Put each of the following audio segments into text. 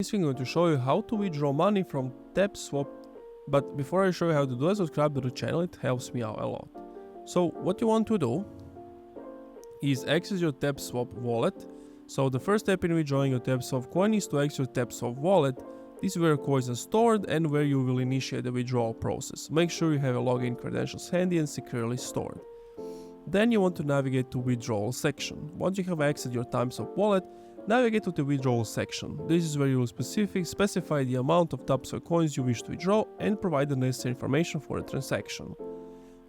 This video I'm going to show you how to withdraw money from Tapswap, but before I show you how to do it, subscribe to the channel, it helps me out a lot. So what you want to do is access your Tapswap wallet. So the first step in withdrawing your Tapswap coin is to access your Tapswap wallet. This is where coins are stored and where you will initiate the withdrawal process. Make sure you have a login credentials handy and securely stored. Then you want to navigate to withdrawal section. Once you have accessed your Tapswap wallet, navigate to the withdrawal section. This is where you will specify the amount of Tapswap coins you wish to withdraw and provide the necessary information for the transaction.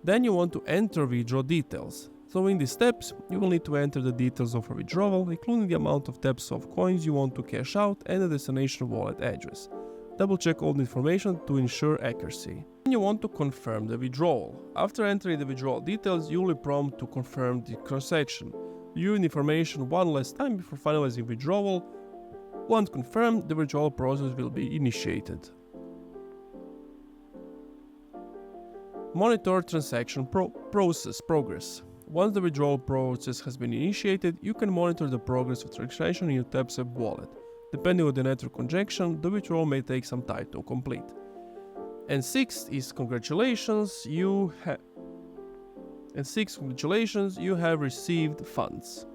Then you want to enter withdrawal details. So in these steps, you will need to enter the details of a withdrawal, including the amount of Tapswap coins you want to cash out and the destination wallet address. Double check all the information to ensure accuracy. Then you want to confirm the withdrawal. After entering the withdrawal details, you will be prompted to confirm the transaction. View the information one last time before finalizing withdrawal. Once confirmed, the withdrawal process will be initiated. Monitor transaction progress. Once the withdrawal process has been initiated, you can monitor the progress of transaction in your Tapswap wallet. Depending on the network congestion, the withdrawal may take some time to complete. And sixth is congratulations, you have received funds.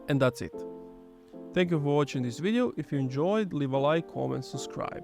And that's it. Thank you for watching this video. If you enjoyed, leave a like, comment, subscribe.